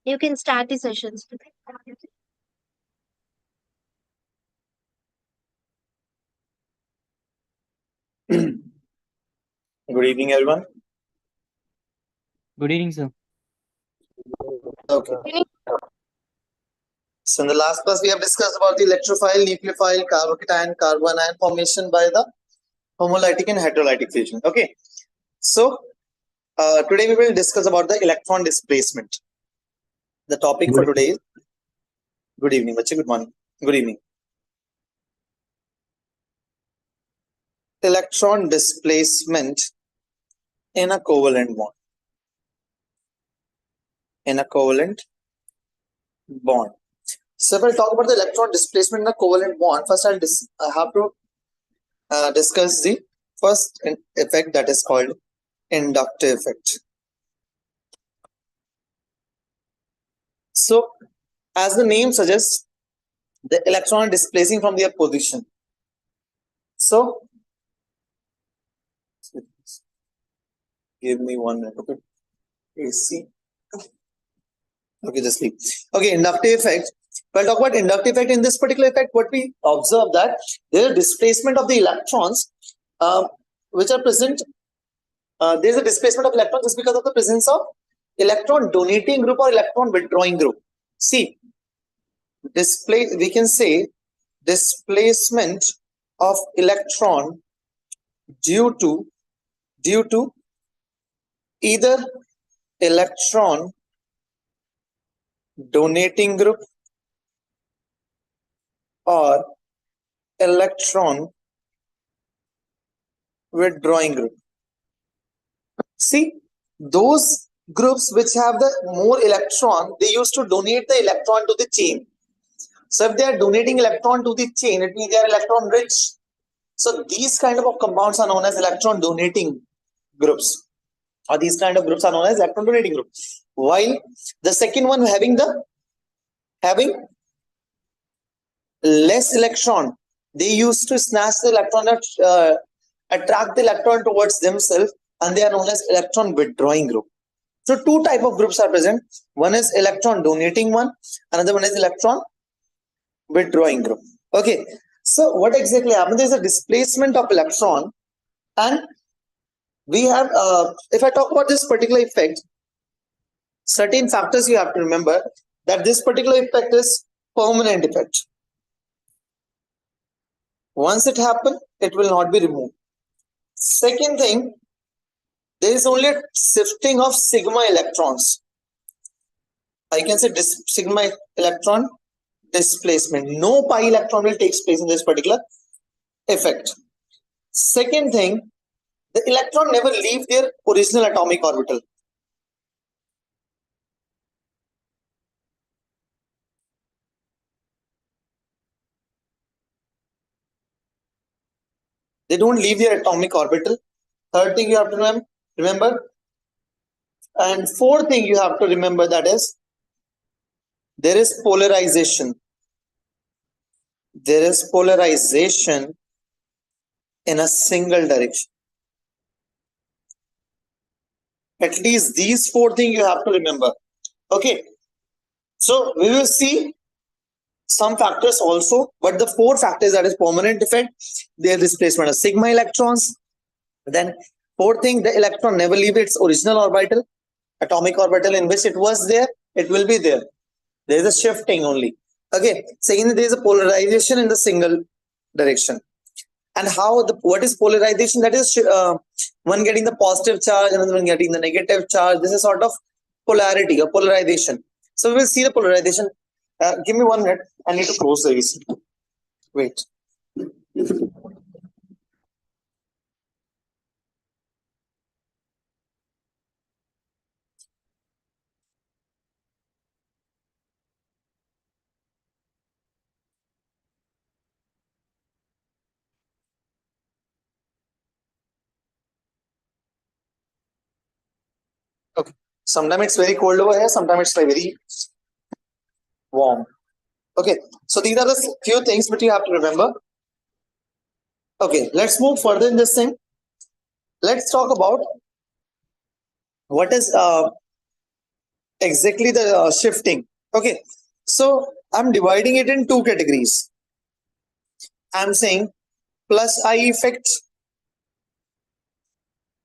You can start the sessions. Good evening, everyone. Good evening, sir. Okay. So in the last class, we have discussed about the electrophile, nucleophile, carbocation, carbanion formation by the homolytic and heterolytic fusion. Okay. So today we will discuss about the electron displacement. The topic for today is good evening, bache. Good morning. Good evening. Electron displacement in a covalent bond. In a covalent bond. So if I talk about the electron displacement in a covalent bond, first I have to discuss the first effect, that is called inductive effect. So as the name suggests, the electron displacing from their position. So give me 1 minute. Okay. AC. Okay, just leave. Okay, inductive effect. We'll talk about inductive effect. In this particular effect, what we observe that there is a displacement of the electrons which are present. There is a displacement of electrons just because of the presence of electron donating group or electron withdrawing group. See, we can say displacement of electron due to either electron donating group or electron withdrawing group. See, those groups which have the more electron, they used to donate the electron to the chain. So if they are donating electron to the chain, it means they are electron rich. So these kind of compounds are known as electron donating groups, or these kind of groups are known as electron donating groups. While the second one having less electron, they used to snatch the electron, attract the electron towards themselves, and they are known as electron withdrawing group. So two type of groups are present. One is electron donating one, another one is electron withdrawing group. Okay, so what exactly happens? There is a displacement of electron, and we have if I talk about this particular effect, certain factors you have to remember that this particular effect is permanent effect. Once it happens, it will not be removed. Second thing, there is only a shifting of sigma electrons. I can say sigma electron displacement. No pi electron will take place in this particular effect. Second thing, the electron never leave their original atomic orbital. They don't leave their atomic orbital. Third thing you have to remember. And fourth thing you have to remember, that is there is polarization. There is polarization in a single direction. At least these four things you have to remember. Okay. So we will see some factors also, but the four factors, that is permanent effect, their displacement of sigma electrons. Then fourth thing, the electron never leave its original orbital, atomic orbital in which it was there, it will be there. There is a shifting only. Okay. Secondly, there is a polarization in the single direction. And what is polarization? That is one getting the positive charge, another one getting the negative charge. This is sort of polarity or polarization. So we will see the polarization. Give me 1 minute. I need to close the AC. Wait. Okay. Sometimes it's very cold over here. Sometimes it's very warm. Okay. So these are the few things which you have to remember. Okay. Let's move further in this thing. Let's talk about what is exactly the shifting. Okay, so I'm dividing it in two categories. I'm saying plus I effect.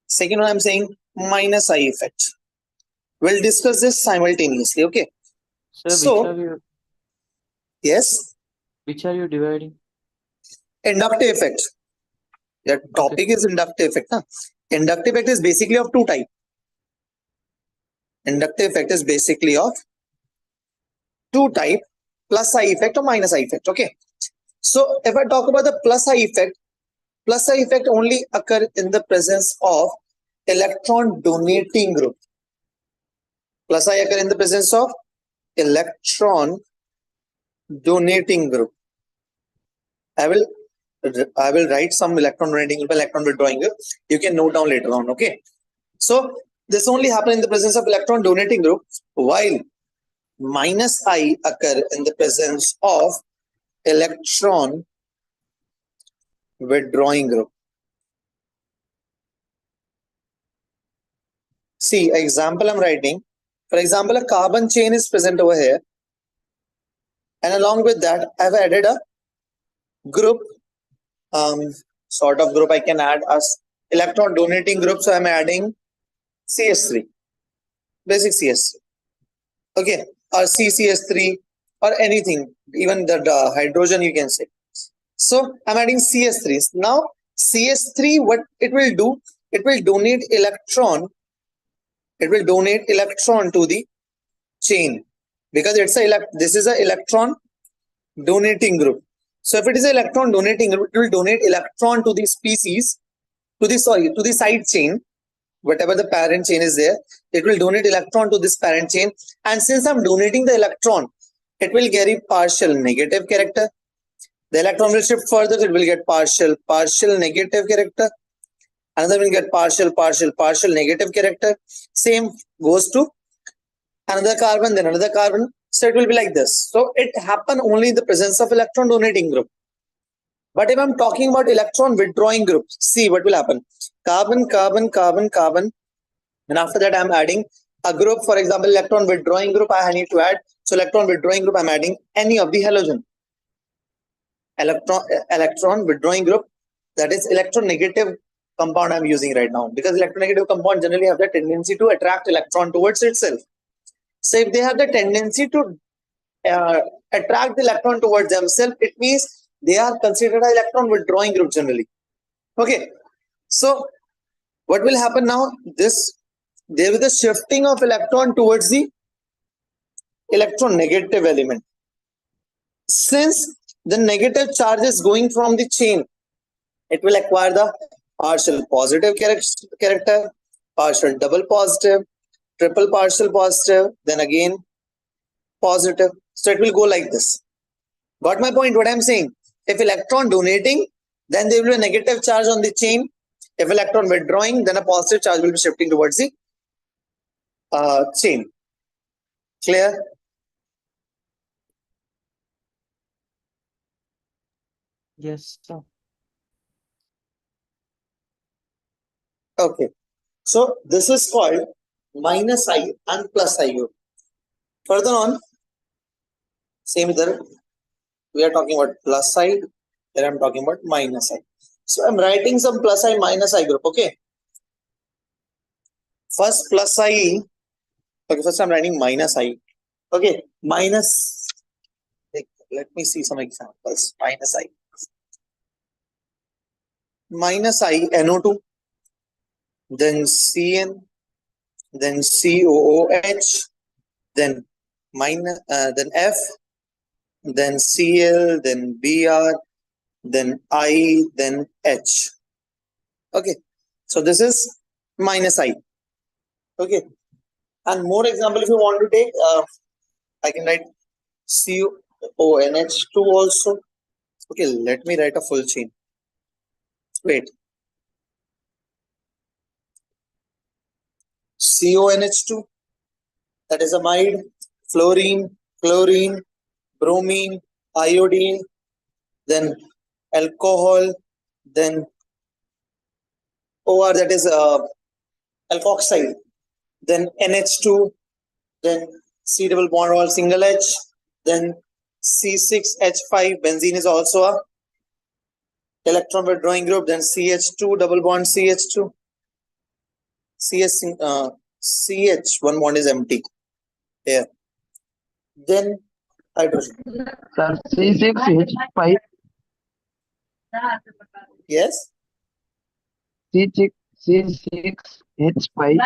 Second one, I'm saying minus I effect. We'll discuss this simultaneously. Okay. Sir, So yes, which are you dividing? inductive effect. The Okay. topic is inductive effect. Huh? Inductive effect is basically of two types. Inductive effect is basically of two type, plus I effect or minus I effect. Okay. So if I talk about the plus I effect only occur in the presence of electron donating group. Plus I occur in the presence of electron donating group. I will write some electron donating group, electron withdrawing group. You can note down later on. Okay. So this only happens in the presence of electron donating group, while minus I occur in the presence of electron withdrawing group. See, example I'm writing. For example, a carbon chain is present over here, and along with that, I've added a group, sort of group I can add as electron donating group. So I'm adding CS3, basic CS3. Okay, or CCS3 or anything, even the hydrogen you can say. So I'm adding CS3. Now CS3, what it will do? It will donate electron. It will donate electron to the chain because it's this is a electron donating group. So if it is an electron donating group, it will donate electron to the species, to the side chain, whatever the parent chain is there. It will donate electron to this parent chain, and since I'm donating the electron, it will carry partial negative character. The electron will shift further, it will get partial negative character. Another will get partial negative character. Same goes to another carbon, then another carbon. So it will be like this. So it happen only in the presence of electron donating group. But if I'm talking about electron withdrawing group, see what will happen. Carbon, carbon, carbon, carbon. And after that, I'm adding a group. For example, electron withdrawing group, I need to add. So electron withdrawing group, I'm adding any of the halogen. Electron withdrawing group, that is electronegative compound I'm using right now, because electronegative compound generally have the tendency to attract electron towards itself. So if they have the tendency to attract the electron towards themselves, it means they are considered an electron withdrawing group generally. Okay, so what will happen now? There is a shifting of electron towards the electronegative element. Since the negative charge is going from the chain, it will acquire the partial positive character, partial double positive, triple partial positive, then again positive. So it will go like this. Got my point? What I'm saying? If electron donating, then there will be a negative charge on the chain. If electron withdrawing, then a positive charge will be shifting towards the chain. Clear? Yes, sir. Okay. So this is called minus I and plus I group. Further on, same there. We are talking about plus I. Here I'm talking about minus I. So I'm writing some plus I minus I group. Okay. First plus I. Okay. First I'm writing minus I. Okay. Minus. Let me see some examples. Minus I. Minus I NO2. Then CN. Then COOH. Then minus. Then F. Then Cl. Then Br. Then I. Then H. Okay. So this is minus I. Okay. And more example, if you want to take, I can write CONH2 also. Okay, let me write a full chain. Wait. CONH2, that is amide, fluorine, chlorine, bromine, iodine, then alcohol, then OR, that is alkoxide, then NH2, then C double bond or single H, then C6H5 benzene is also a electron withdrawing group, then CH2 double bond CH2, CH one bond is empty here. Then hydrogen. Sir, C6H5, Yes, C6H5,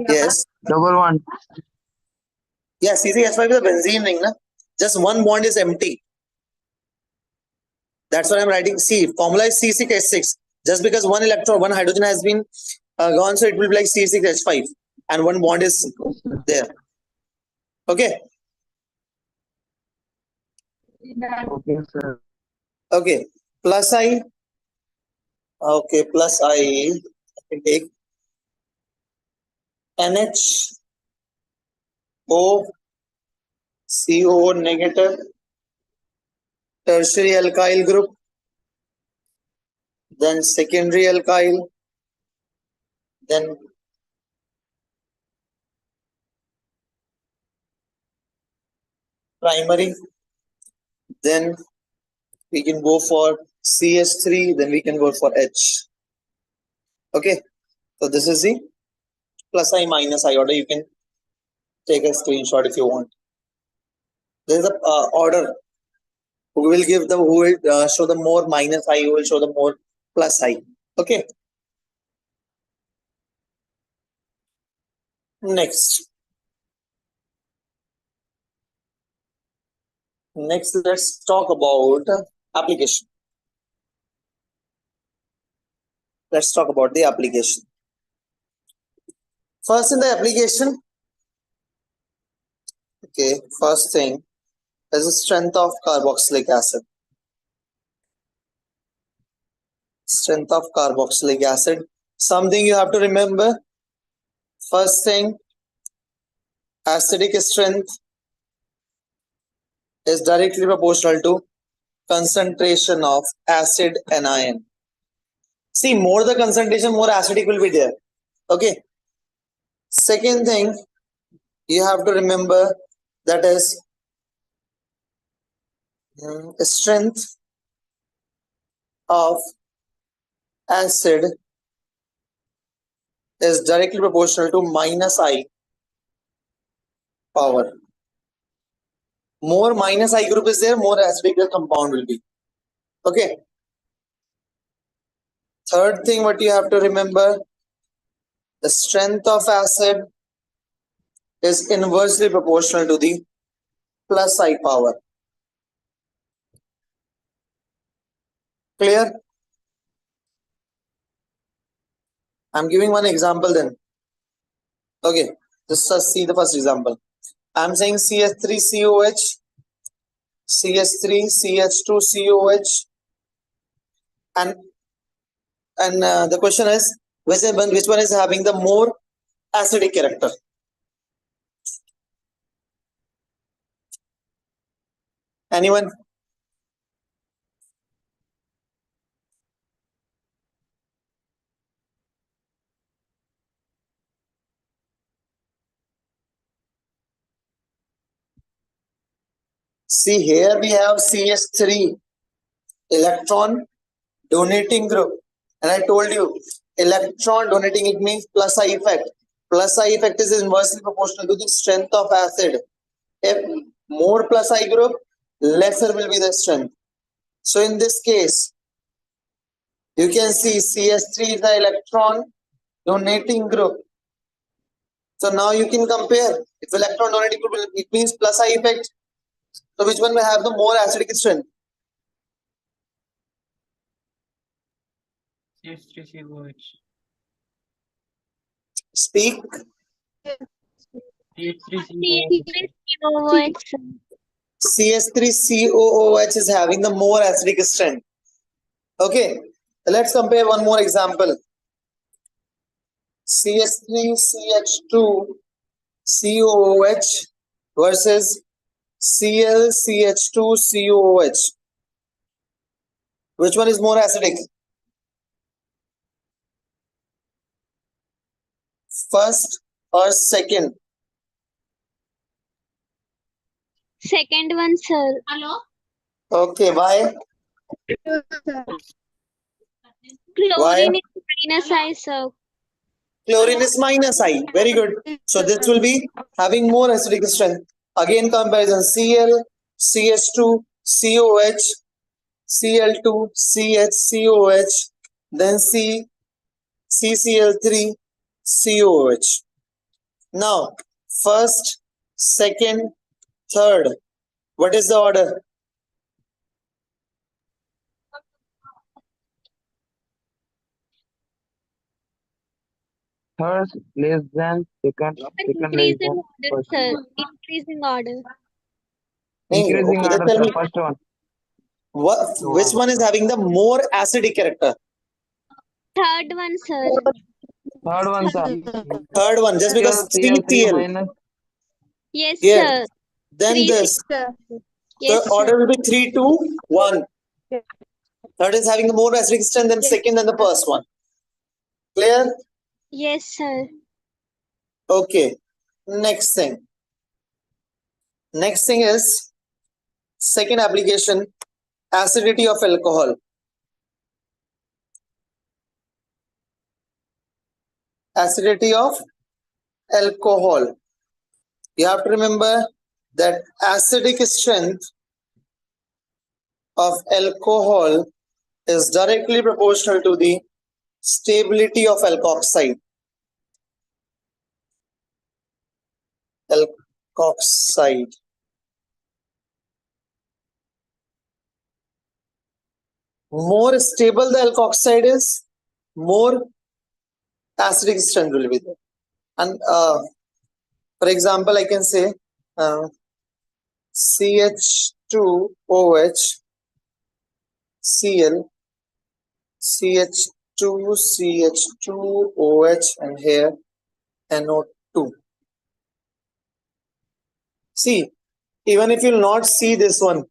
yes, double one. yeah. C6H5 is a benzene ring, na? Just one bond is empty. That's what I'm writing. See, formula is C6H6. Just because one electron, one hydrogen has been gone, so it will be like C6H5, and one bond is there. Okay, Okay, sir. okay. Plus I. Okay, plus I can take NH O CO negative tertiary alkyl group, then secondary alkyl, then primary, then we can go for CS3, then we can go for H. Okay, so this is the plus I minus I order. You can take a screenshot if you want. There is a order who will give the who will show the more minus I, who will show the more plus I. Okay, next. Next, let's talk about application. Let's talk about the application. First, in the application, okay, first thing is the strength of carboxylic acid. Strength of carboxylic acid. Something you have to remember. First thing, acidic strength is directly proportional to concentration of acid anion. See, more the concentration, more acidic will be there. Okay. Second thing you have to remember, that is strength of acid is directly proportional to minus I power. More minus I group is there, more acidic the compound will be. Okay. Third thing what you have to remember, the strength of acid is inversely proportional to the plus I power. Clear? I'm giving one example then. Okay, just see the first example. I'm saying CH3COH, CH3CH2COH, and the question is which one is having the more acidic character? Anyone? See, here we have CH3 electron donating group, and I told you electron donating, it means plus I effect. Plus I effect is inversely proportional to the strength of acid. If more plus I group, lesser will be the strength. So in this case, you can see CH3 is the electron donating group. So now you can compare. If electron donating group, it means plus I effect. So which one will have the more acidic strength? CH3COH. Speak. CH3COH. CH3COOH is having the more acidic strength. Okay, let's compare one more example. CH3CH2COOH versus ClCH2COOH. Which one is more acidic? First or second? Second one, sir. Okay, why? Chlorine is minus I, sir. Chlorine is minus I. Very good. So this will be having more acidic strength. Again, comparison Cl, CH2, COH, Cl2, CH, then CCl3, COH. Now, first, second, third. What is the order? Third less than second, second less Increase in than order, first. sir. Increase in order. Hey, Increasing okay, then order, tell sir. me First one. which one is having the more acidic character? Third one, sir. Third one, sir. Third one, just because Cl3 CCl. minus. Yes, Yes. sir. Then 3, 6. this. Yes, The sir. order will be 3, 2, 1. Third is having the more acidic strength than second than the first one. Clear? Yes, sir. Okay. Next thing. Next thing is second application, acidity of alcohol. Acidity of alcohol. You have to remember that acidic strength of alcohol is directly proportional to the stability of alkoxide. Alkoxide. More stable the alkoxide is, more acidic strength will be there. And for example, I can say CH2OH, Cl, CH2, CH2OH, and here NO2. See, even if you will not see this one,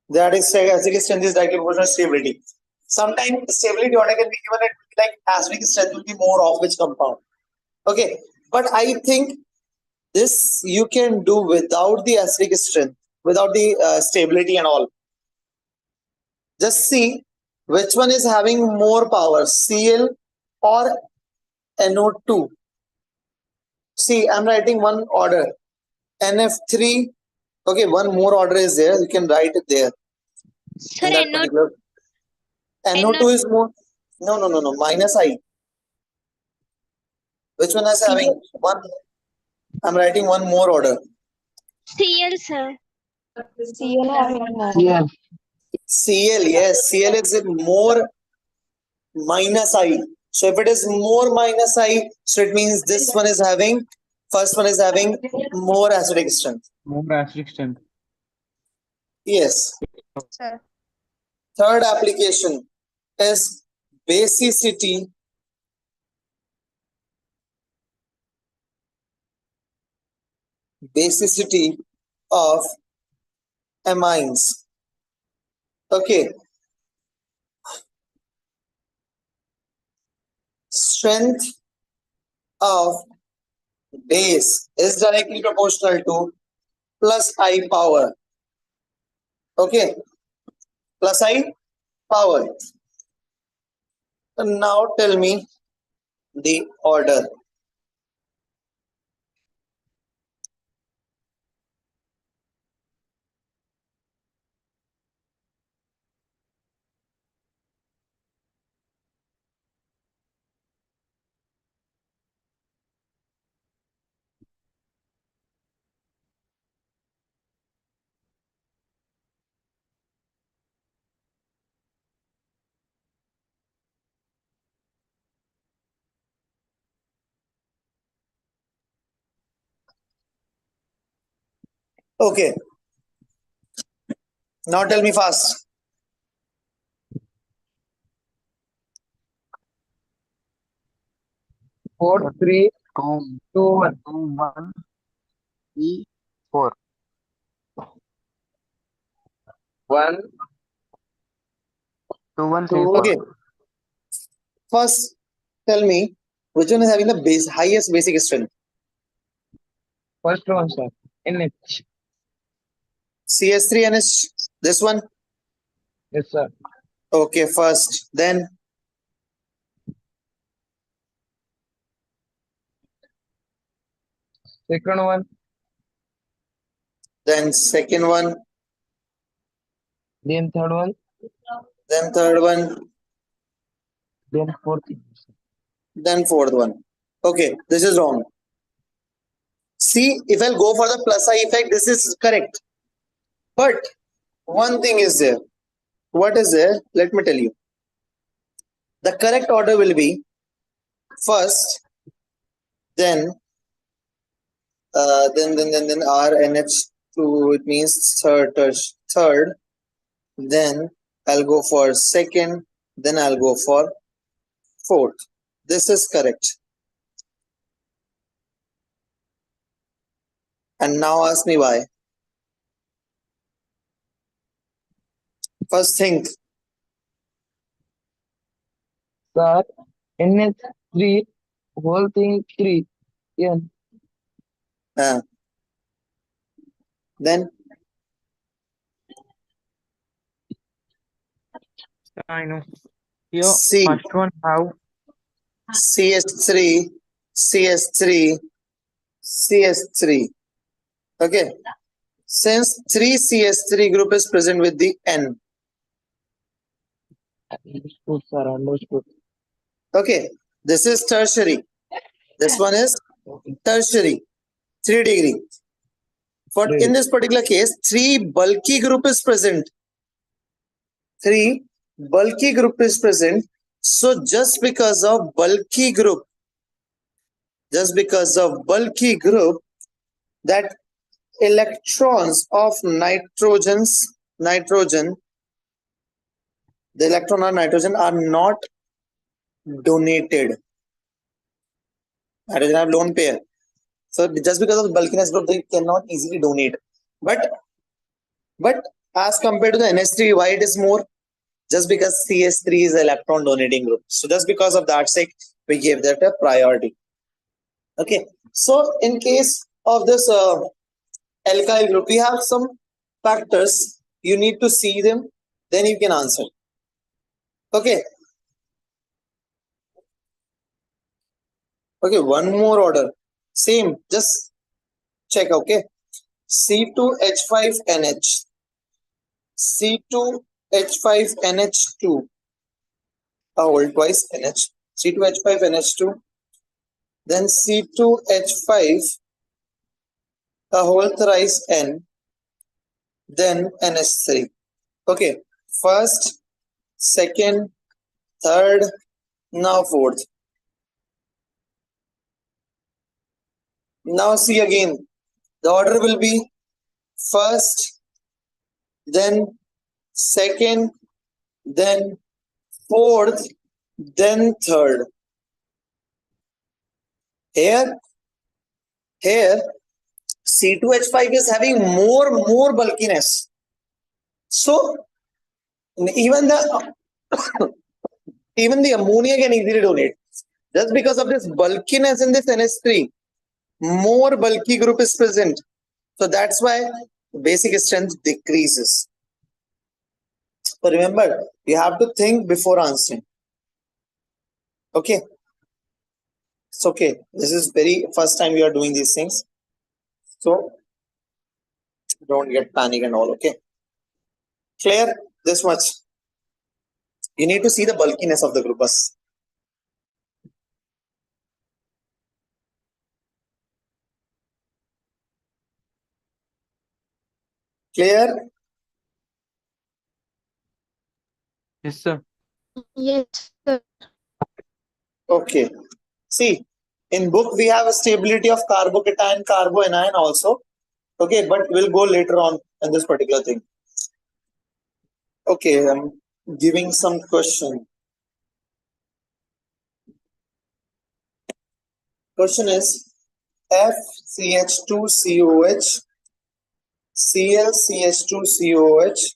that is acidic strength is directly proportional to stability. Sometimes stability order can be given at like acidic strength will be more of which compound. Okay, but I think this you can do without the acidic strength, without the stability and all. Just see which one is having more power, Cl or NO2. See, I'm writing one order, NF3. Okay, one more order is there. You can write it there Sir, in that NO, particular. NO2 is more. No. Minus I. Which one is having one? I'm writing one more order. Cl, sir. Cl. Cl. Yes, Cl is more minus I. So if it is more minus I, so it means this one is having, first one is having more acidic strength. More acidic strength. Yes. Third application is basicity. Basicity of amines. Okay. Strength of base is directly proportional to plus I power. Okay. Plus I power. And now tell me the order. Okay. Now tell me fast. 4, 3, 2, 1. 1, 3, 4. 1, 2, 1, 3, 4. Okay. First, tell me which one is having the highest basic strength. First one, sir. NH. CS3NH. This one. Yes, sir. Okay, first. Then Second one. second one. Then third one. Then third one. Then fourth. Then fourth one. Okay, this is wrong. See, if I'll go for the plus I effect, this is correct. But one thing is there. What is there? Let me tell you. The correct order will be first, then then RNH2. It means third. Then I'll go for second. Then I'll go for fourth. This is correct. And now ask me why. First think. Sir, NH3 whole thing 3. N. Then I know. Here, C. first one have CS3, CS3, CS3. Okay. Since 3 CS3 group is present with the N. Understood, sir. Understood. Okay. This is tertiary. This one is tertiary. 3 degree. For Great. in this particular case, 3 bulky group is present. 3 bulky group is present. So just because of bulky group, that electrons of nitrogen, the electron of nitrogen are not donated. Nitrogen have lone pair. So just because of the bulkiness group, they cannot easily donate. But as compared to the NH3, why it is more? Just because CS3 is electron donating group. So just because of that sake, we gave that a priority. Okay. So in case of this alkyl group, we have some factors. You need to see them, then you can answer. Okay. Okay, one more order. Same, just check, okay. C2H5NH. C2H5NH2. Hold twice NH. C2H5NH2. Then C2H5. Whole thrice N. Then NH3. Okay. First, second, third, now fourth. Now see again. The order will be first, then second, then fourth, then third. Here C2H5 is having more bulkiness. So even the ammonia can easily donate. Just because of this bulkiness in this NH3, more bulky group is present. So that's why basic strength decreases. So remember, you have to think before answering. Okay. It's okay. This is very first time you are doing these things. So don't get panic and all. Okay. Clear? This much. You need to see the bulkiness of the group. Clear? yes, sir. Yes, sir. Okay. See, in book we have a stability of carbocation, carboanion also. Okay, but we'll go later on in this particular thing. Okay, I'm giving some question. Question is FCH2COH, ClCH2COH,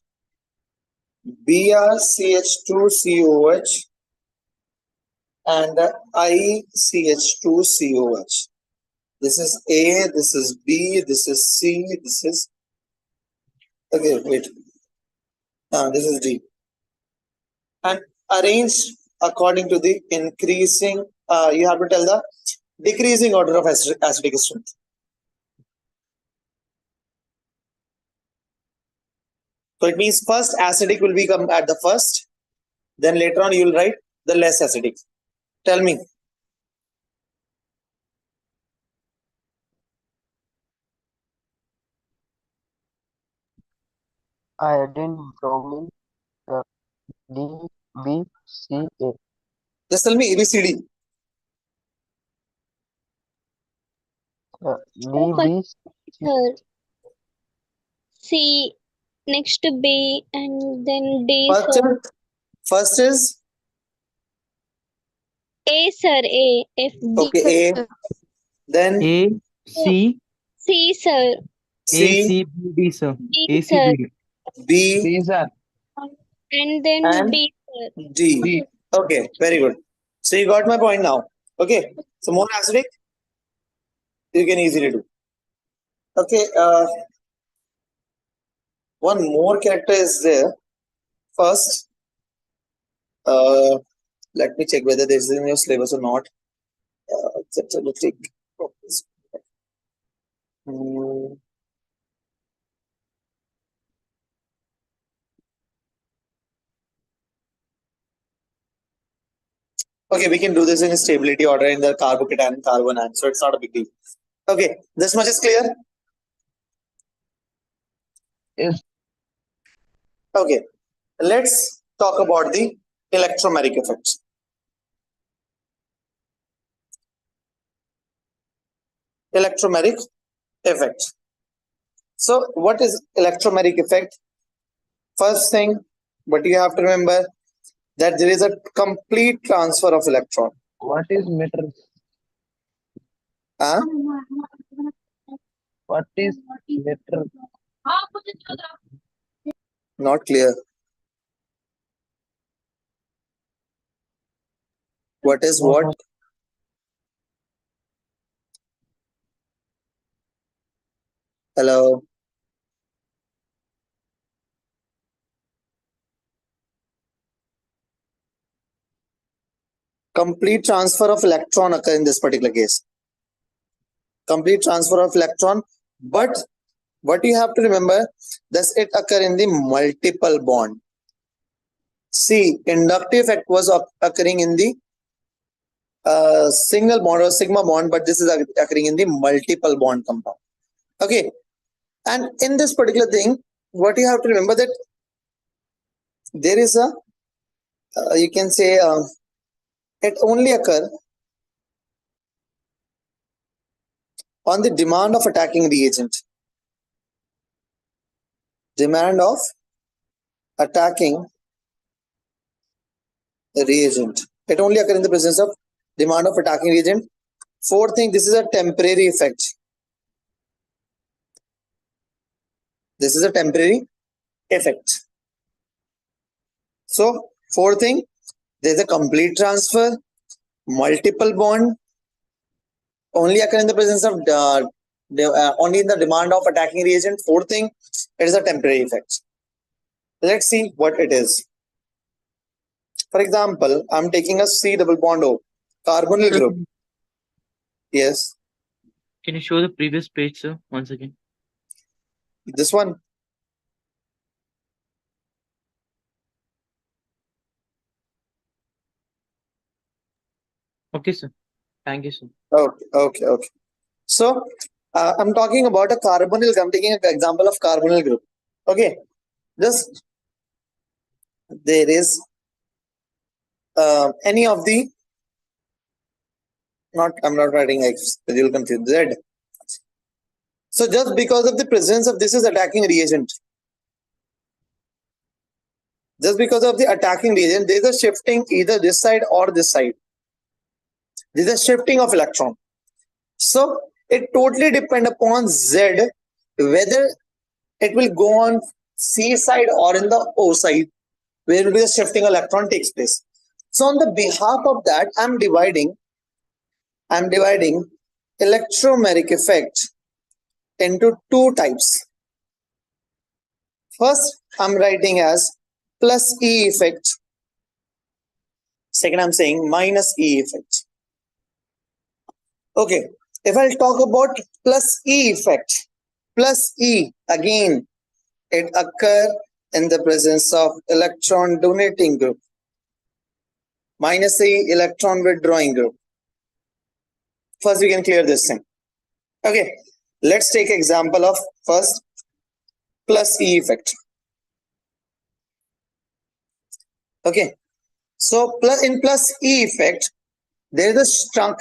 BrCH2COH, and ICH2COH. This is A, this is B, this is C, this is Okay, wait. This is D. And arranged according to the increasing, you have to tell the decreasing order of acidic strength. So it means first acidic will become at the first, then later on you will write the less acidic. Tell me. Iodine, bromine, D, B, C, A. Just tell me ABCD. D, B, Sir, C, next to B, and then D, First sir. is, first is A, sir, A, F, G, okay, A, sir. then A, C, C, sir, A, C, C, B, D, sir. D, A, C, sir, B, D. B, B, sir. and then And D, sir. D. D. Okay, very good. So you got my point now. Okay, so more acidic, you can easily do. Okay, one more character is there. First, let me check whether this is in your syllabus or not. Let's take. Hmm. Okay, we can do this in stability order in the carbocation carbon and so it's not a big deal. Okay, this much is clear. Yes. Okay, let's talk about the electromeric effects. Electromeric effect. So, what is electromeric effect? First thing, but you have to remember that there is a complete transfer of electron. What is meter? Huh? What is meter? Not clear. What is what? Hello. Complete transfer of electron occur in this particular case. Complete transfer of electron, but what you have to remember, does it occur in the multiple bond? See, inductive effect was occurring in the single bond or sigma bond, but this is occurring in the multiple bond compound. Okay, and in this particular thing, what you have to remember that there is a, you can say, it only occur on the demand of attacking reagent. Demand of attacking reagent. It only occurs in the presence of demand of attacking reagent. Fourth thing, this is a temporary effect. This is a temporary effect. So, fourth thing, there is a complete transfer, multiple bond, only occur in the presence of only in the demand of attacking reagent. Fourth thing, it is a temporary effect. Let's see what it is. For example, I'm taking a C double bond O, carbonyl Sir, group. Yes, can you show the previous page, sir, once again? this one. Okay, sir. Thank you, sir. Okay. So, I'm talking about a carbonyl. I'm taking an example of carbonyl group. Okay, just there is any of the not. I'm not writing X. You'll confuse Z. So just because of the presence of this is attacking reagent. Just because of the attacking reagent, there is a shifting either this side or this side. There is a shifting of electron. So it totally depends upon Z whether it will go on C side or in the O side, where will be the shifting electron takes place. So on the behalf of that, I'm dividing electromeric effect into two types. First, I'm writing as plus E effect. Second, I'm saying minus E effect. Okay, if I'll talk about plus E effect, plus E, again, it occur in the presence of electron donating group. Minus E, electron withdrawing group. First, we can clear this thing. Okay, let's take example of first plus E effect. Okay, so in plus E effect, there is a strong,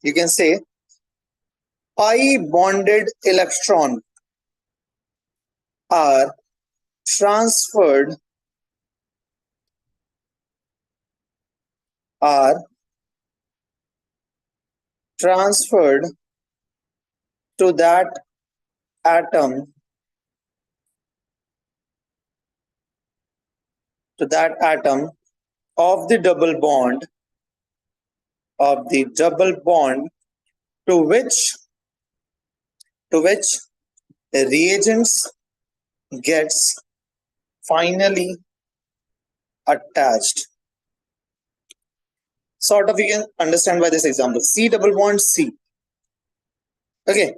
you can say, pi bonded electron are transferred to that atom of the double bond to which reagents gets finally attached. Sort of you can understand by this example. C double bond C. Okay.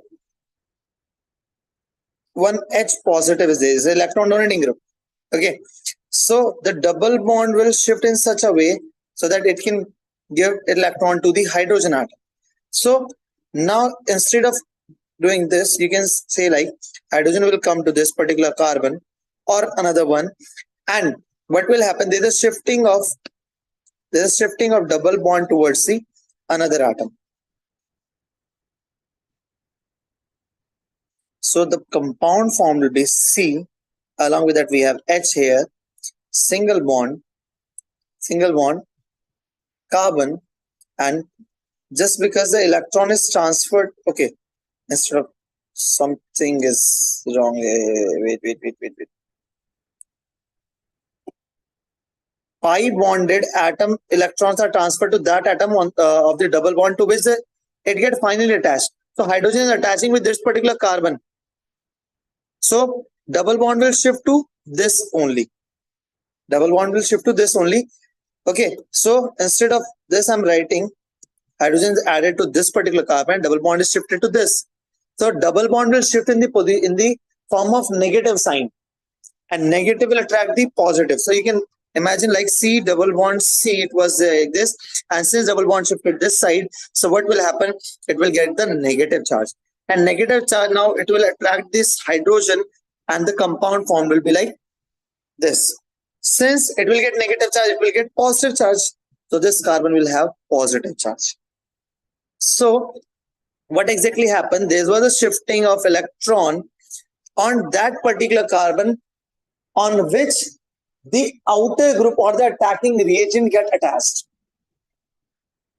One H positive is there, is electron donating group. Okay. So the double bond will shift in such a way so that it can give electron to the hydrogen atom. So now instead of doing this, you can say like hydrogen will come to this particular carbon or another one, and what will happen? There's a shifting of double bond towards the another atom. So the compound form will be C. Along with that, we have H here, single bond, carbon, and just because the electron is transferred, okay, instead of something is wrong. Wait. Pi bonded atom electrons are transferred to that atom of the double bond to which it gets finally attached. So hydrogen is attaching with this particular carbon. So double bond will shift to this only. Okay. So instead of this, I'm writing hydrogen is added to this particular carbon. Double bond is shifted to this. So double bond will shift in the form of negative sign, and negative will attract the positive. So you can imagine like C double bond C, it was like this, and since double bond shifted this side, so what will happen? It will get the negative charge, and negative charge now it will attract this hydrogen, and the compound form will be like this. Since it will get negative charge, it will get positive charge. So this carbon will have positive charge. So what exactly happened? There was a shifting of electron on that particular carbon on which the outer group or the attacking reagent get attached.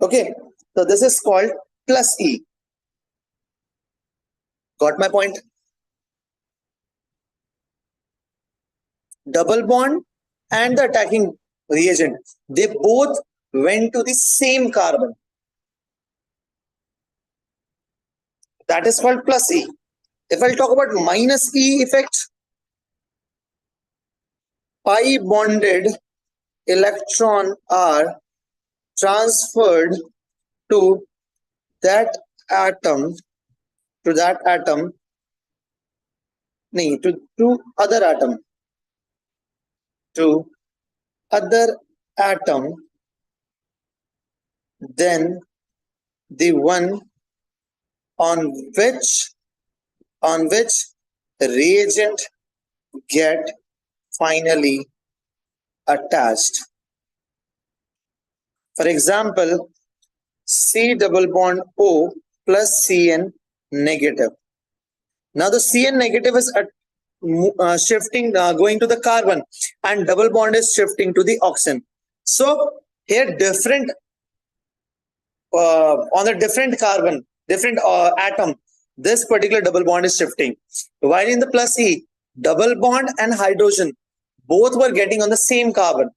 Okay, so this is called plus E. Got my point? Double bond and the attacking reagent, they both went to the same carbon. That is called plus E. If I talk about minus E effect, pi bonded electron are transferred to that atom, to other atom than the one on which reagent get finally attached. For example, C double bond O plus Cn negative. Now the Cn negative is shifting, going to the carbon, and double bond is shifting to the oxygen. So here different on a different carbon, different atom, this particular double bond is shifting. While in the plus E, double bond and hydrogen both were getting on the same carbon.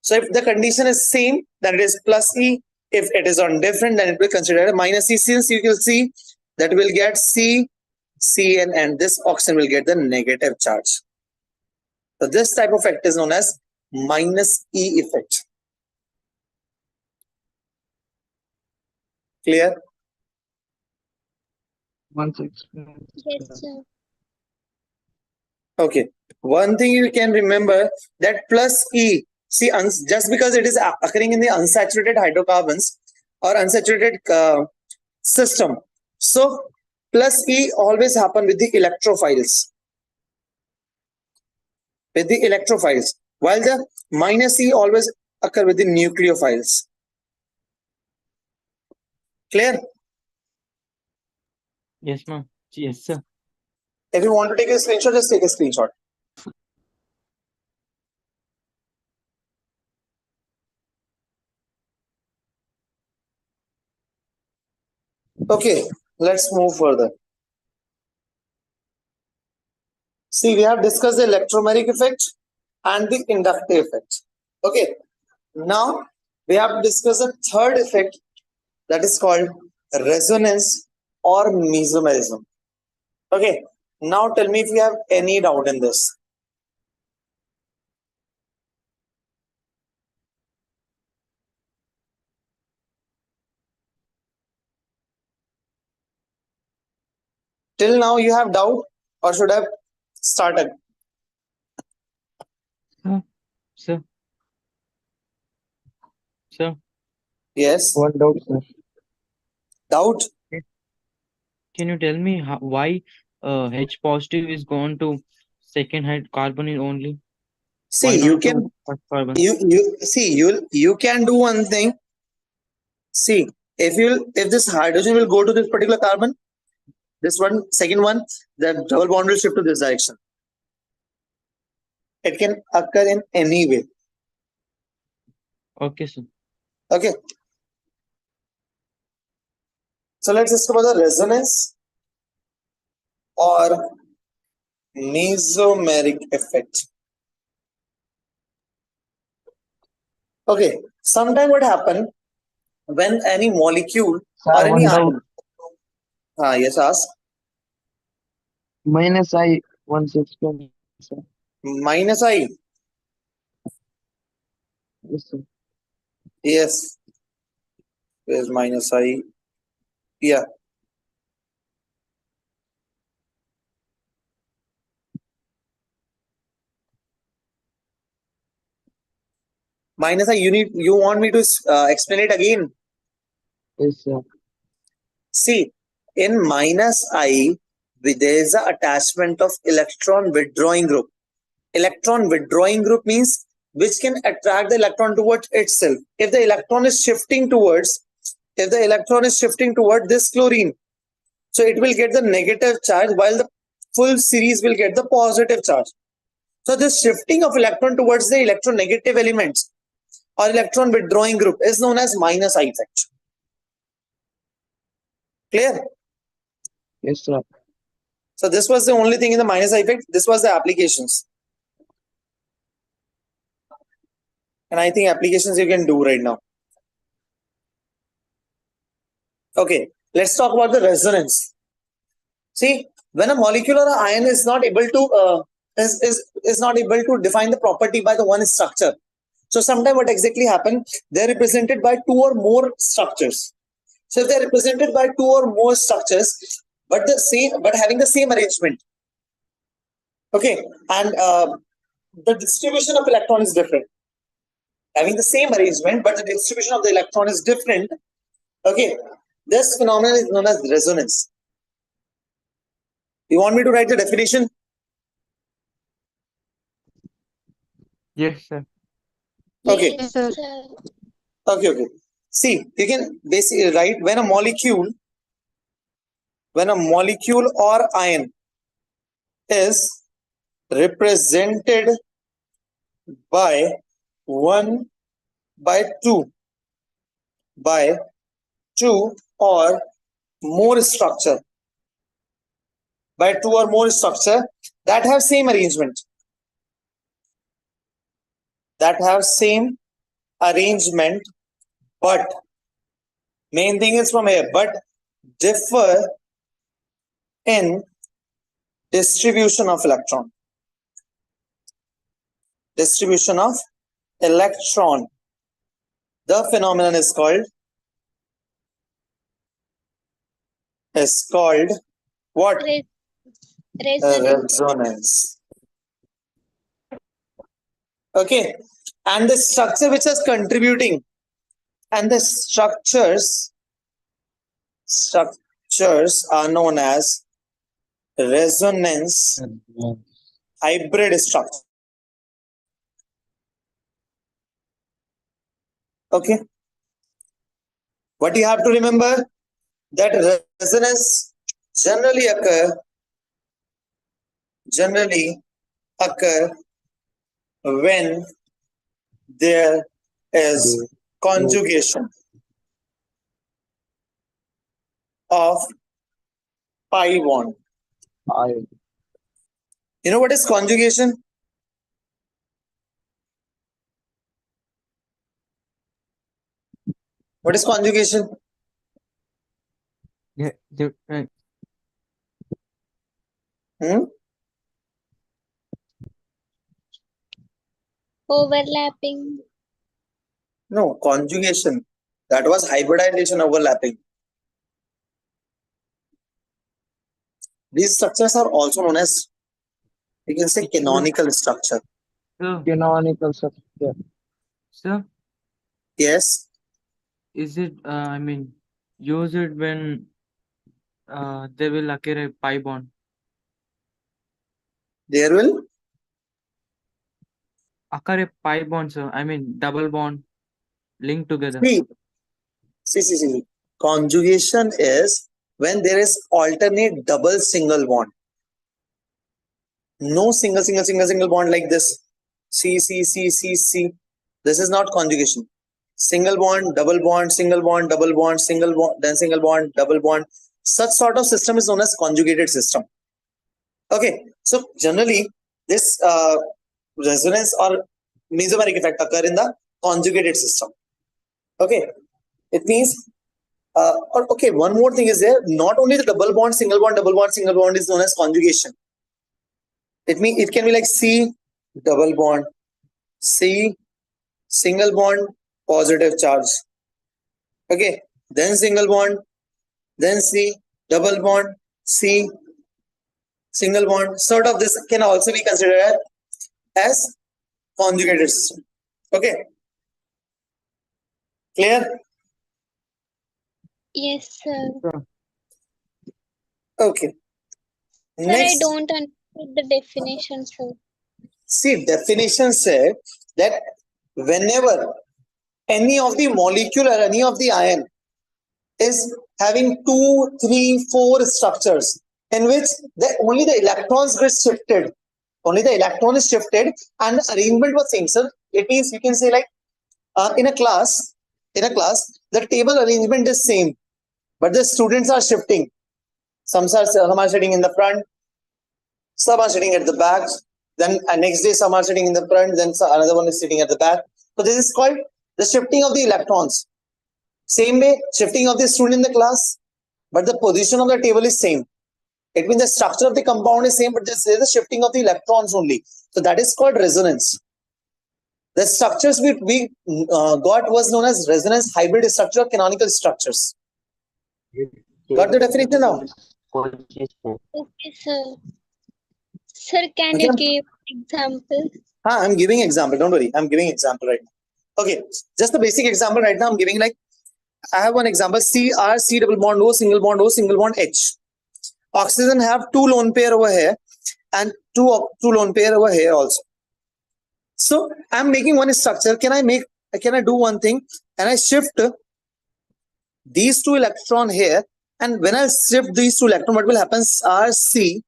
So if the condition is same, then it is plus E. If it is on different, then it will consider a minus E. Since you can see that will get C, Cn, and this oxygen will get the negative charge. So this type of effect is known as minus E effect. Clear? Once explained. Yes, sir. Okay. One thing you can remember that plus E, see, just because it is occurring in the unsaturated hydrocarbons or unsaturated system, so plus E always happen with the electrophiles. With the electrophiles, while the minus E always occur with the nucleophiles. Clear? Yes, ma'am. Yes, sir. If you want to take a screenshot, just take a screenshot. Okay, let's move further. See, we have discussed the electromagnetic effect and the inductive effect. Okay, now we have to discuss a third effect that is called resonance or mesomerism. Okay, now tell me if you have any doubt in this. Till now you have doubt, or should I start again? Sir. Sir. Yes, One doubt, sir. doubt. Can you tell me why H positive is gone to second carbon is only? Why See, you not to can first carbon? you can do one thing. See, if this hydrogen will go to this particular carbon, this one, second one, the double bond will shift to this direction. It can occur in any way. Okay, sir. Okay. So let's discuss about the resonance or mesomeric effect. Okay. Sometime what happen when any molecule Sir, or any one doubt. ion. Yes, ask. Minus I. Once explained, sir. Minus I. Yes, sir. Yes. Where's minus I? Yeah. Minus I. You want me to explain it again? Yes, sir. See, in minus I, there is an attachment of electron withdrawing group. Electron withdrawing group means which can attract the electron towards itself. If the electron is shifting towards this chlorine, so it will get the negative charge while the full series will get the positive charge. So this shifting of electron towards the electronegative elements or electron withdrawing group is known as minus I effect. Clear? Yes, sir. So this was the only thing in the minus I effect. This was the applications. And I think applications you can do right now. Okay, let's talk about the resonance. See, when a molecule or an ion is not able to is not able to define the property by the one structure. So sometimes what exactly happen? They're represented by two or more structures. So if they're represented by two or more structures, but having the same arrangement. Okay, and the distribution of electron is different. Having the same arrangement, but the distribution of the electron is different. Okay, this phenomenon is known as resonance. You want me to write the definition? Yes, sir. Okay. Yes, sir. Okay. See, you can basically write when a molecule or ion is represented by 1 by 2 or more structure that have same arrangement, but main thing is from here, but differ in distribution of electron. distribution of electron. The phenomenon is called what? Resonance. Resonance. Okay. And the structure which is contributing, and the structures are known as resonance hybrid structure. Okay. What you have to remember, that resonance generally occur when there is conjugation of pi bond. I. You know what is conjugation? What is conjugation? Yeah, Hmm? Overlapping. No, conjugation. That was hybridization overlapping. These structures are also known as, you can say, it should- canonical structure. Canonical structure. Sir, Yes, is it, I mean, use it when they will occur a pi bond? there will. Occur a pi bond, sir. I mean, double bond linked together. See. Conjugation is when there is alternate double single bond. No single bond like this. C. This is not conjugation. Single bond, double bond, single bond, double bond, single bond, then single bond, double bond. Such sort of system is known as conjugated system. Okay, so generally this resonance or mesomeric effect occur in the conjugated system. Okay, it means okay, one more thing is there. Not only the double bond, single bond, double bond, single bond is known as conjugation. It means it can be like C double bond, C single bond, positive charge. Okay, then single bond, then C double bond, C single bond. Sort of this can also be considered as conjugated system. Okay, clear? Yes, sir. Okay. Sir, I Next, don't understand the definition, sir. see, definition said that whenever any of the molecule or any of the ion is having 2, 3, 4 structures in which only the electrons get shifted, only the electron is shifted and the arrangement was same. So it means you can say like in a class, the table arrangement is same, but the students are shifting. Some are sitting in the front, some are sitting at the back. Then next day, some are sitting in the front. Then another one is sitting at the back. So this is called the shifting of the electrons. Same way, shifting of the student in the class, but the position of the table is same. It means the structure of the compound is same, but there is the shifting of the electrons only. So that is called resonance. The structures we got was known as resonance hybrid structure, canonical structures. Got the definition now? Okay, sir. Sir, can you give example? I'm giving example. Don't worry. I'm giving example right now. Okay, just the basic example right now. I'm giving like I have one example. CR, C double bond O, single bond O, single bond H. Oxygen have 2 lone pair over here and two lone pair over here also. So I'm making one structure. Can I do one thing? And I shift these 2 electron here. And when I shift these 2 electron, what will happen? RC.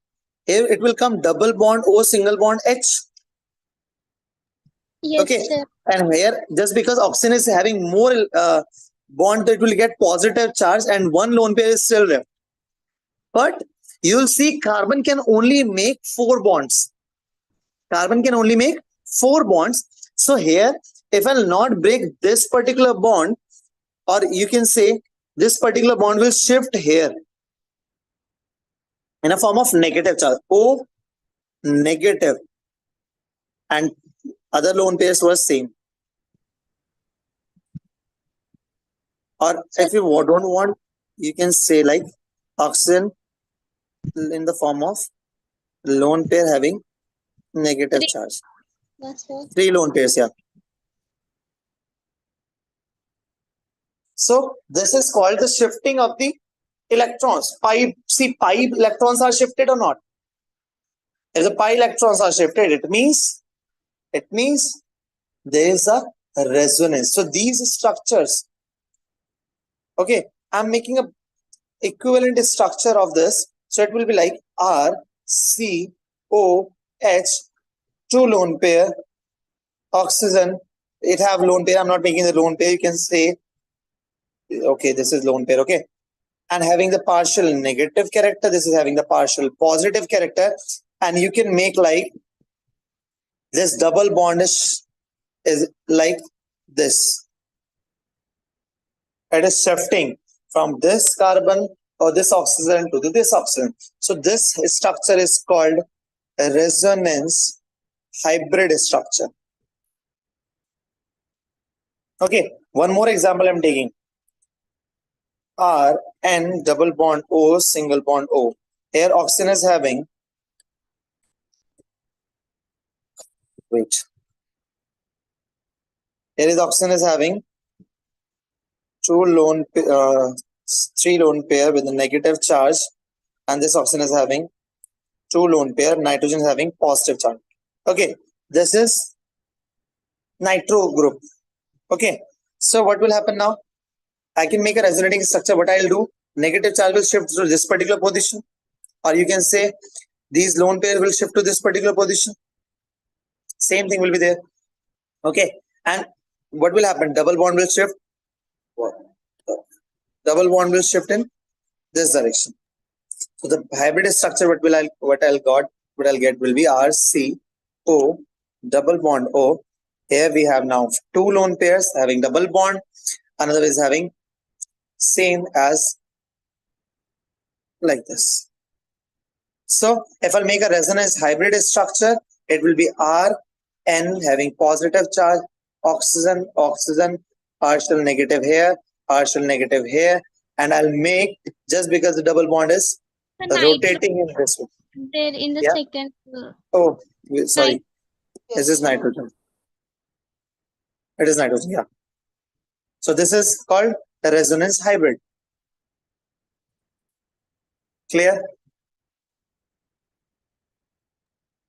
Here it will come double bond O, single bond H. Yes, Okay. sir. And here, just because oxygen is having more bond, that will get positive charge and 1 lone pair is still left. But you'll see carbon can only make 4 bonds. Carbon can only make 4 bonds. So here, if I'll not break this particular bond, or you can say this particular bond will shift here in a form of negative charge, O negative, and Other lone pairs were same. Or if you don't want, you can say like oxygen in the form of lone pair having negative Three. charge. Yes, sir. 3 lone pairs, yeah. So this is called the shifting of the electrons. Pi electrons are shifted or not? If the pi electrons are shifted, it means there is a resonance. So these structures, okay, I'm making a equivalent structure of this. So it will be like R, C, O, H, 2 lone pair, oxygen. It have lone pair. I'm not making the lone pair. You can say, okay, this is lone pair, okay. And having the partial negative character, this is having the partial positive character. And you can make like this double bond is like this. It is shifting from this carbon or this oxygen to this oxygen. So this structure is called a resonance hybrid structure. Okay, one more example I'm taking. R, N, double bond O, single bond O. Here oxygen is having, wait. Here is oxygen is having 3 lone pair with a negative charge, and this oxygen is having 2 lone pair. Nitrogen is having positive charge. Okay, this is nitro group. Okay, so what will happen now? I can make a resonating structure. What I'll do, negative charge will shift to this particular position, or you can say these lone pair will shift to this particular position. Same thing will be there. Okay, and what will happen? Double bond will shift. Double bond will shift in this direction. So the hybrid structure, what I'll get will be RCO double bond O. Here we have now 2 lone pairs having double bond. Another is having same as like this. So if I'll make a resonance hybrid structure, it will be Rn having positive charge, oxygen, partial negative here, and I'll make, just because the double bond is The nitro rotating in this way. there in the Yeah. second. Oh, sorry. Nit- This is nitrogen. It is nitrogen, yeah. So this is called the resonance hybrid. Clear?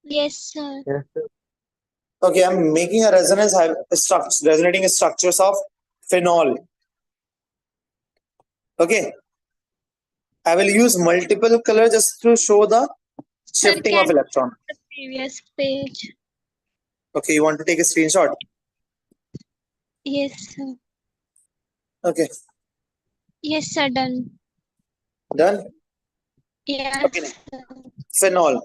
Yes, sir. Yes, sir. Okay, I'm making a resonating structures of phenol. Okay, I will use multiple colors just to show the Sir, shifting can of electron. the previous page? Okay, you want to take a screenshot? Yes, sir. Okay, Yes, sir. Done. done. Yes, Okay, sir. phenol.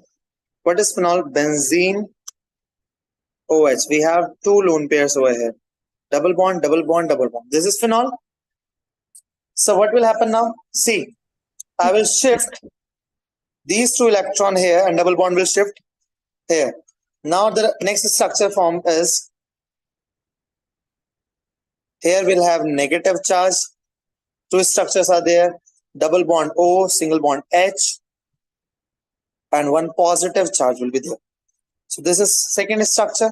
What is phenol? Benzene OH. We have 2 lone pairs over here. Double bond, double bond, double bond. This is phenol. So what will happen now? See, I will shift these 2 electron here and double bond will shift here. Now the next structure form is, here we'll have negative charge. 2 structures are there. Double bond O, single bond H, and 1 positive charge will be there. So this is second structure.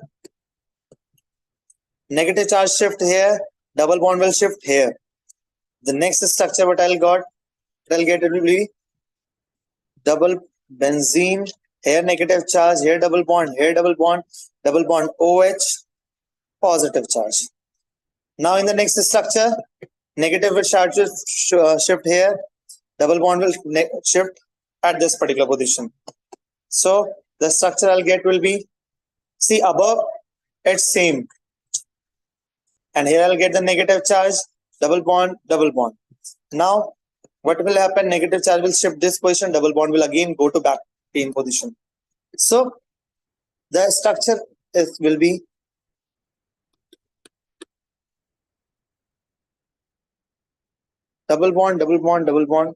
Negative charge shift here. Double bond will shift here. The next structure what I'll get it will be double benzene. Here negative charge. Here double bond. Here double bond. Double bond OH. Positive charge. Now in the next structure, negative will shift here. Double bond will shift at this particular position. So the structure I'll get will be, see above, it's same. And here I'll get the negative charge, double bond, double bond. Now what will happen? Negative charge will shift this position, double bond will again go to back in position. So the structure will be double bond, double bond, double bond,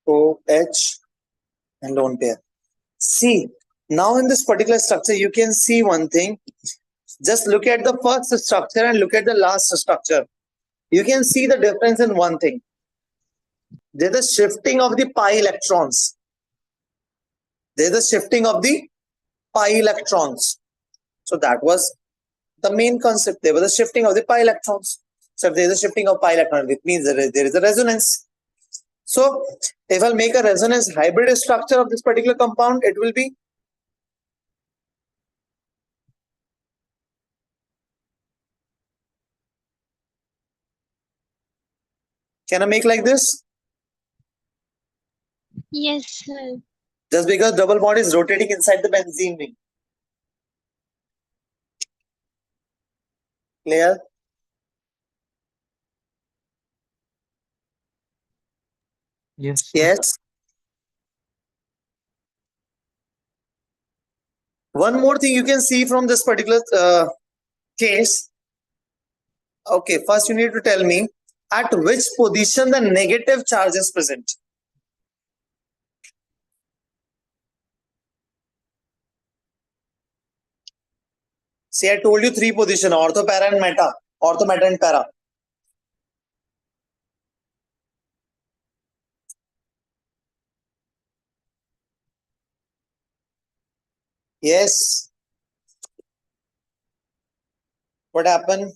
OH, and lone pair. See, Now in this particular structure, you can see one thing. Just look at the first structure and look at the last structure. You can see the difference in one thing. There's a shifting of the pi electrons. There's a shifting of the pi electrons. So that was the main concept. There was a shifting of the pi electrons. So if there is a shifting of pi electrons, it means there is a resonance. So if I'll make a resonance hybrid structure of this particular compound, it will be can I make like this? Yes, sir. Just because double bond is rotating inside the benzene ring. Clear? Yes, sir. Yes. One more thing you can see from this particular case. Okay, first you need to tell me at which position the negative charge is present. See, I told you three position: ortho, para, and meta. Ortho, meta, and para. Yes. What happened?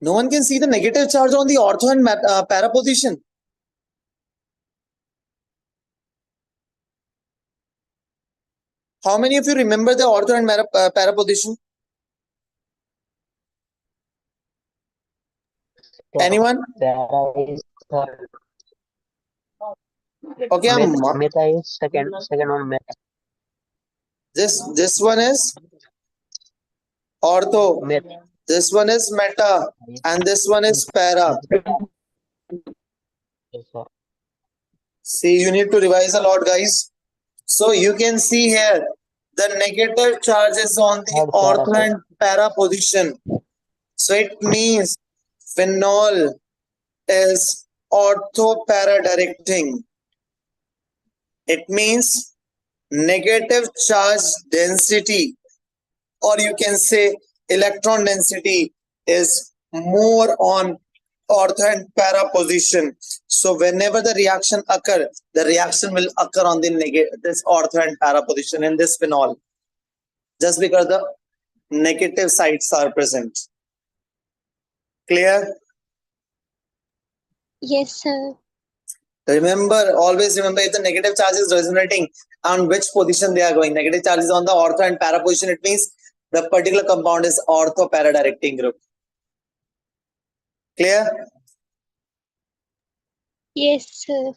No one can see the negative charge on the ortho and para position. How many of you remember the ortho and para position? Anyone? Okay, Meta is second on meta. this one is ortho. Meta. This one is meta, and this one is para. Yes, sir. See, you need to revise a lot, guys. So you can see here the negative charge is on the ortho and para position. So it means phenol is ortho para directing. It means negative charge density, or you can say electron density, is more on ortho and para position. So whenever the reaction occur, the reaction will occur on the this ortho and para position in this phenol, just because the negative sites are present. Clear? Yes, sir. Remember, always remember, if the negative charge is resonating, on which position they are going. Negative charge is on the ortho and para position. It means the particular compound is ortho para directing group. Clear? Yes, sir.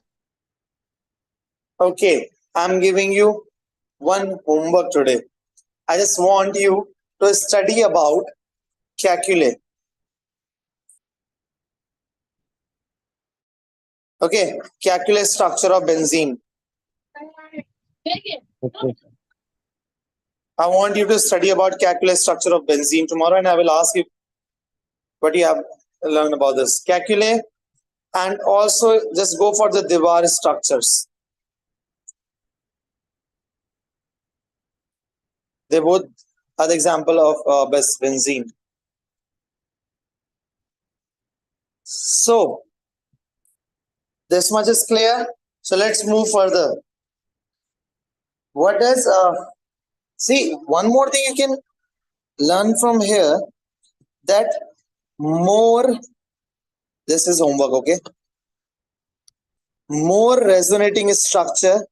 Okay, I'm giving you one homework today. I just want you to study about calculate. Okay, calculate structure of benzene. Okay, sir. I want you to study about calculate structure of benzene tomorrow, and I will ask you what you have learned about this. Calculate, and also just go for the Divar structures. They both are the example of benzene. So this much is clear. So let's move further. What is see, one more thing you can learn from here, that more, this is homework, okay? More resonating structure,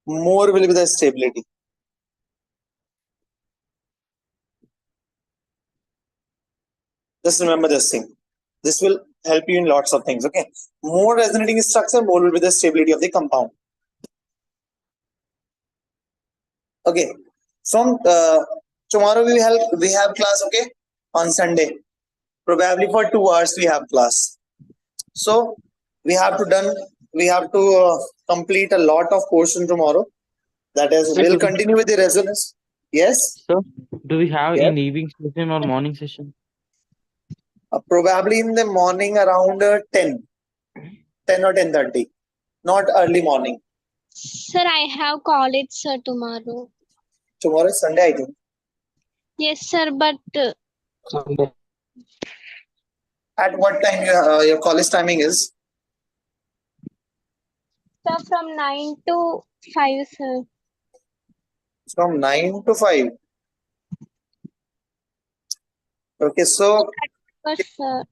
more will be the stability. Just remember this thing. This will help you in lots of things, okay? More resonating structure, more will be the stability of the compound. Okay, from tomorrow we have class, okay, on Sunday. Probably for 2 hours we have class. So we have to complete a lot of portion tomorrow. That is, Sir, we'll continue with the resonance. Yes. Sir, do we have Yes. in evening session or morning session? Probably in the morning around 10 or 10:30, not early morning. Sir, I have college, sir, tomorrow. Tomorrow is Sunday, I think. Yes, sir, but Sunday. At what time your college timing is? sir, from 9 to 5, sir. From 9 to 5. Okay, so But, sir,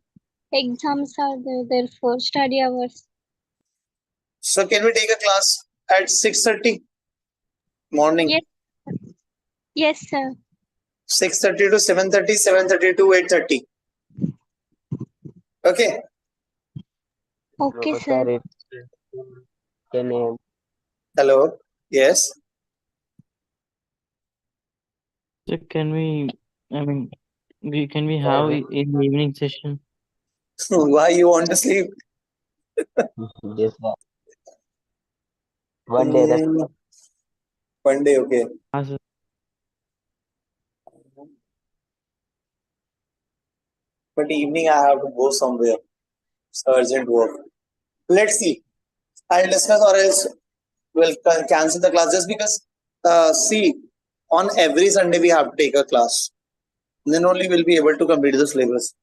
exams are there, therefore, study hours. can we take a class at 6:30 morning? Yes, yes, sir. 6:30 to 7:30, 7:30 to 8:30. Okay. Okay, No, sir. sir, it's 10 a.m. Hello. Yes. So can we, I mean, can we have it in the evening session? Why you want to sleep? Yes, sir. One day, that's Mm, one day, okay. Sir. But evening I have to go somewhere. It's urgent work. Let's see. I'll discuss or else we'll cancel the class just because see, on every Sunday we have to take a class. Then only we'll be able to complete the syllabus.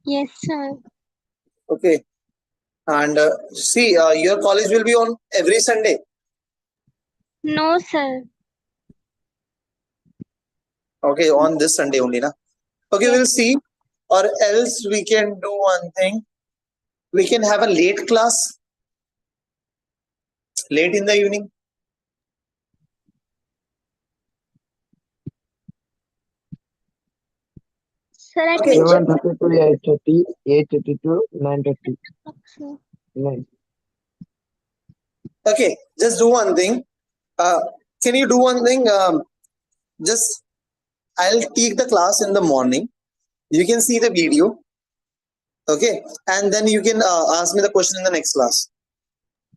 Yes, sir. Okay. And see, your college will be on every Sunday. No, sir. Okay, on this Sunday only, na? Okay, Yes. we'll see. Or else we can do one thing. We can have a late class, late in the evening. Sir, at Okay. which 7:30 to 8:30, 8:30 to 9:30. o'clock, sir? 9. Okay, just do one thing. Can you do one thing? Just I'll take the class in the morning. You can see the video. Okay, and then you can ask me the question in the next class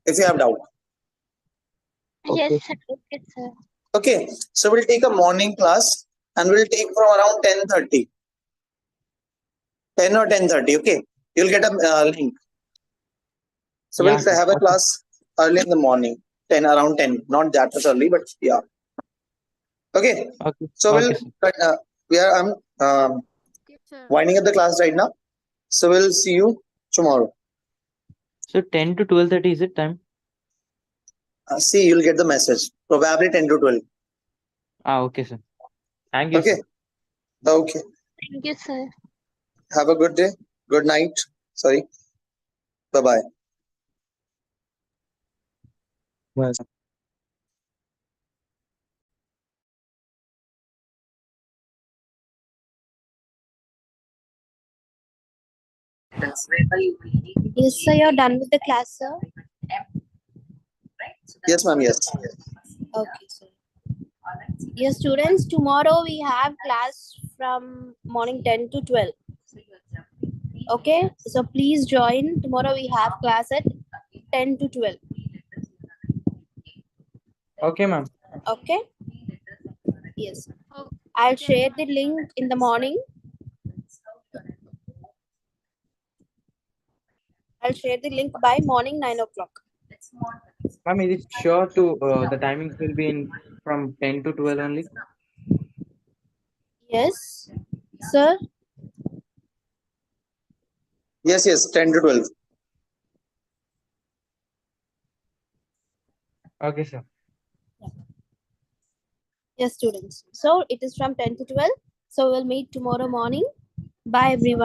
if you have doubt. Yes, Okay. sir. Okay, sir. Okay, so we'll take a morning class and we'll take from around 10:30. 10 or 10:30. Okay, you'll get a link. So Yeah, we'll sir. have a class early in the morning, 10 around 10, not that much early, but yeah. Okay, Okay. so Okay, sir. I'm winding up the class right now. So we'll see you tomorrow. So 10 to 12:30 is it time? See, you'll get the message. Probably 10 to 12. Okay, sir. Thank you, Okay. sir. Okay. Thank you, sir. Have a good day. Good night. Sorry. Bye bye. Yes. Yes, sir, you're done with the class, sir. Yes, ma'am. Yes. Okay, sir. Yes, students, tomorrow we have class from morning 10 to 12. Okay, so please join. Tomorrow we have class at 10 to 12. Okay, ma'am. Okay? Yes. I'll share the link in the morning. I'll share the link by morning 9 o'clock. Ma'am, is it sure to the timings will be in from 10 to 12 only? Yes, sir. Yes, yes. 10 to 12. Okay, sir. Yes, students. So it is from 10 to 12. So we'll meet tomorrow morning. Bye, everyone.